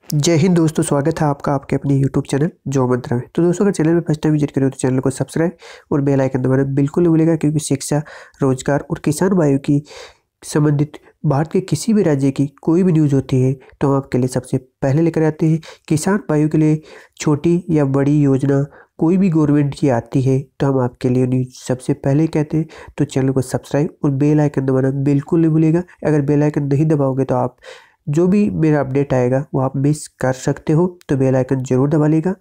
जय हिंद दोस्तों, स्वागत है आपका आपके अपने यूट्यूब चैनल जॉब मंत्रा में। तो दोस्तों, अगर चैनल में फर्स्ट टाइम विजिट करें तो चैनल को सब्सक्राइब और बेल आइकन दबाना बिल्कुल नहीं भूलेगा, क्योंकि शिक्षा, रोजगार और किसान भाइयों की संबंधित भारत के किसी भी राज्य की कोई भी न्यूज़ होती है तो हम आपके लिए सबसे पहले लेकर आते हैं। किसान भाइयों के लिए छोटी या बड़ी योजना कोई भी गवर्नमेंट की आती है तो हम आपके लिए न्यूज़ सबसे पहले कहते हैं। तो चैनल को सब्सक्राइब और बेल आइकन दबाना बिल्कुल नहीं भूलेगा। अगर बेल आइकन नहीं दबाओगे तो आप जो भी मेरा अपडेट आएगा वो आप मिस कर सकते हो, तो बेल आइकन जरूर दबा लेगा।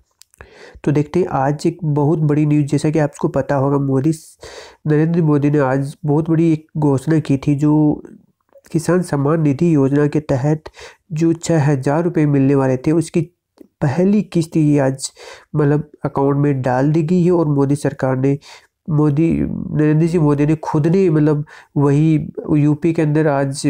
तो देखते हैं आज एक बहुत बड़ी न्यूज़। जैसा कि आपको पता होगा, नरेंद्र मोदी ने आज बहुत बड़ी एक घोषणा की थी, जो किसान सम्मान निधि योजना के तहत जो 6,000 रुपये मिलने वाले थे उसकी पहली किस्त ये आज मतलब अकाउंट में डाल दी गई है। और नरेंद्र सिंह मोदी ने खुद ने मतलब वही यूपी के अंदर आज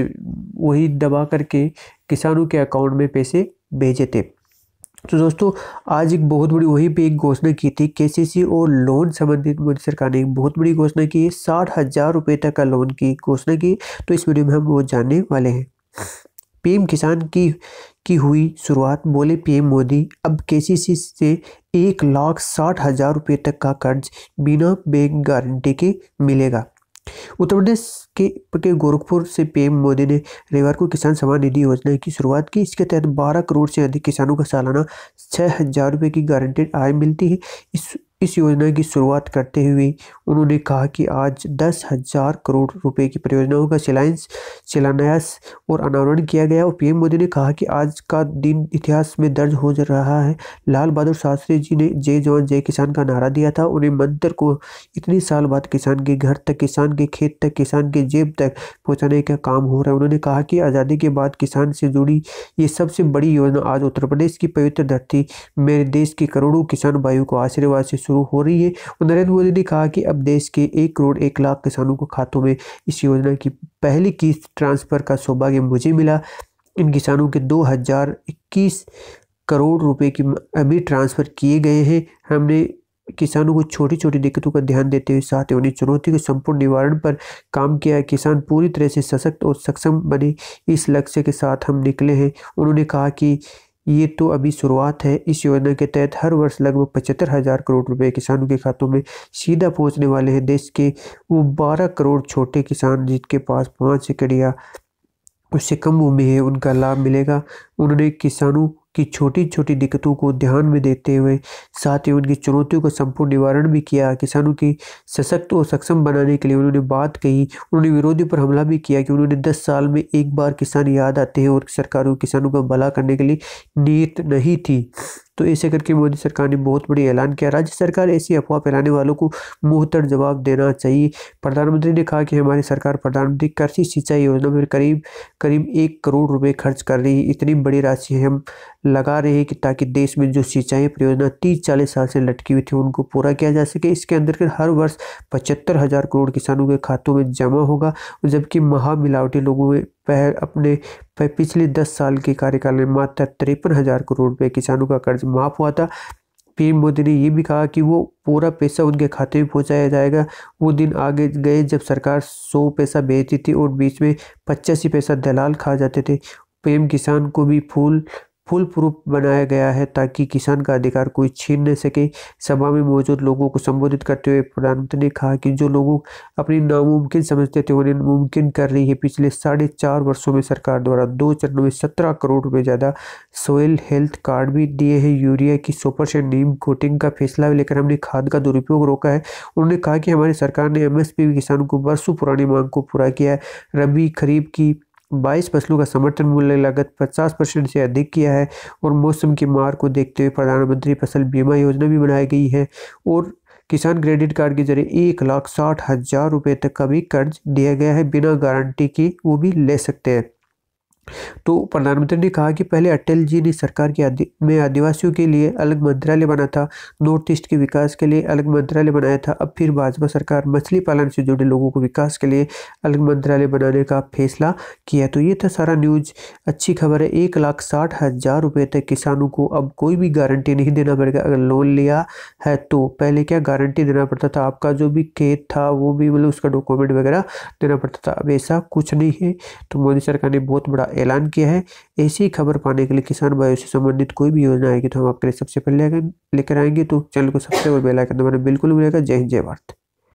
वही दबा करके किसानों के अकाउंट में पैसे भेजे थे। तो दोस्तों, आज एक बहुत बड़ी वहीं पे एक घोषणा की थी केसीसी और लोन संबंधित। मोदी सरकार ने एक बहुत बड़ी घोषणा की है, 60,000 रुपये तक का लोन की घोषणा की। तो इस वीडियो में हम वो जानने वाले हैं। पीएम किसान की हुई शुरुआत, बोले पीएम मोदी। अब केसीसी से 1,60,000 रुपये तक का कर्ज बिना बैंक गारंटी के मिलेगा। उत्तर प्रदेश के गोरखपुर से पीएम मोदी ने रविवार को किसान सम्मान निधि योजना की शुरुआत की। इसके तहत 12 करोड़ से अधिक किसानों को सालाना 6,000 रुपये की गारंटेड आय मिलती है। इस योजना की शुरुआत करते हुए उन्होंने कहा कि आज 10,000 करोड़ रुपए की परियोजनाओं का शिलान्यास और अनावरण किया गया। और पीएम मोदी ने कहा कि आज का दिन इतिहास में दर्ज हो रहा है। लाल बहादुर शास्त्री जी ने जय जवान जय किसान का नारा दिया था। उन्हें मंत्र को इतनी साल बाद किसान के घर तक, किसान के खेत तक, किसान के जेब तक पहुंचाने का काम हो रहा है। उन्होंने कहा कि आज़ादी के बाद किसान से जुड़ी ये सबसे बड़ी योजना आज उत्तर प्रदेश की पवित्र धरती मेरे देश के करोड़ों किसान भाइयों को आशीर्वाद से शुरू हो रही है। और नरेंद्र मोदी ने कहा कि अब देश के 1 करोड़ 1 लाख किसानों को खातों में इस योजना की पहली किस्त ट्रांसफर का सौभाग्य मुझे मिला। इन किसानों के 2,021 करोड़ रुपए की अभी ट्रांसफर किए गए हैं। हमने किसानों को छोटी छोटी दिक्कतों का ध्यान देते हुए साथ ही उन्हें चुनौती के संपूर्ण निवारण पर काम किया है। किसान पूरी तरह से सशक्त और सक्षम बने, इस लक्ष्य के साथ हम निकले हैं। उन्होंने कहा कि ये तो अभी शुरुआत है। इस योजना के तहत हर वर्ष लगभग 75,000 करोड़ रुपए किसानों के खातों में सीधा पहुंचने वाले हैं। देश के वो 12 करोड़ छोटे किसान जिनके पास 5 एकड़ या उससे कम भूमि है, उनका लाभ मिलेगा। उन्होंने किसानों की छोटी छोटी दिक्कतों को ध्यान में देते हुए साथ ही उनकी चुनौतियों का संपूर्ण निवारण भी किया। किसानों की सशक्त और सक्षम बनाने के लिए उन्होंने बात कही। उन्होंने विरोधी पर हमला भी किया कि उन्होंने 10 साल में एक बार किसान याद आते हैं और सरकारों किसानों का भला करने के लिए नीयत नहीं थी। तो ऐसे करके मोदी सरकार ने बहुत बड़ी ऐलान किया। राज्य सरकार ऐसी अफवाह फैलाने वालों को मुंहतोड़ जवाब देना चाहिए। प्रधानमंत्री ने कहा कि हमारी सरकार प्रधानमंत्री कृषि सिंचाई योजना में करीब 1 करोड़ रुपए खर्च कर रही है। इतनी बड़ी राशि हम लगा रहे हैं कि ताकि देश में जो सिंचाई परियोजना 30-40 साल से लटकी हुई थी उनको पूरा किया जा सके। इसके अंदर हर वर्ष 75,000 करोड़ किसानों के खातों में जमा होगा। जबकि महामिलावटी लोगों में पिछले 10 साल के कार्यकाल में मात्र 53,000 करोड़ रुपए किसानों का कर्ज माफ हुआ था। पीएम मोदी ने ये भी कहा कि वो पूरा पैसा उनके खाते में पहुंचाया जाएगा। वो दिन आगे गए जब सरकार 100 पैसा भेजती थी और बीच में 85 पैसा दलाल खा जाते थे। पीएम किसान को भी फुल प्रूफ बनाया गया है ताकि किसान का अधिकार कोई छीन न सके। सभा में मौजूद लोगों को संबोधित करते हुए प्रधानमंत्री ने कहा कि जो लोग अपनी नामुमकिन समझते थे उन्हें मुमकिन कर रही है। पिछले 4.5 वर्षों में सरकार द्वारा 2 चरणों में 17 करोड़ रुपए ज़्यादा सोयल हेल्थ कार्ड भी दिए हैं। यूरिया की 100% नीम कोटिंग का फैसला लेकर हमने खाद का दुरुपयोग रोका है। उन्होंने कहा कि हमारी सरकार ने एमएसपी किसानों को वर्षों पुरानी मांग को पूरा किया है। रबी खरीफ की 22 फसलों का समर्थन मूल्य लागत 50% से अधिक किया है। और मौसम की मार को देखते हुए प्रधानमंत्री फसल बीमा योजना भी बनाई गई है। और किसान क्रेडिट कार्ड के जरिए 1,60,000 रुपये तक का भी कर्ज दिया गया है, बिना गारंटी की वो भी ले सकते हैं। तो प्रधानमंत्री ने कहा कि पहले अटल जी ने सरकार में आदिवासियों के लिए अलग मंत्रालय बना था, नॉर्थ ईस्ट के विकास के लिए अलग मंत्रालय बनाया था। अब फिर भाजपा सरकार मछली पालन से जुड़े लोगों को विकास के लिए अलग मंत्रालय बनाने का फैसला किया। तो ये था सारा न्यूज। अच्छी खबर है, 1,60,000 रुपये तक किसानों को अब कोई भी गारंटी नहीं देना पड़ेगा। अगर लोन लिया है तो पहले क्या गारंटी देना पड़ता था, आपका जो भी खेत था वो भी मतलब उसका डॉक्यूमेंट वगैरह देना पड़ता था। अब ऐसा कुछ नहीं है। तो मोदी सरकार ने बहुत बड़ा ऐलान किया है। ऐसी खबर पाने के लिए किसान भाइयों से संबंधित कोई भी योजना आएगी तो हम आपके लिए सबसे पहले लेकर आएंगे। तो चैनल को सब्सक्राइब और बेल आइकन दबाना बिल्कुल नहीं भूलिएगा। जय हिंद, जय भारत।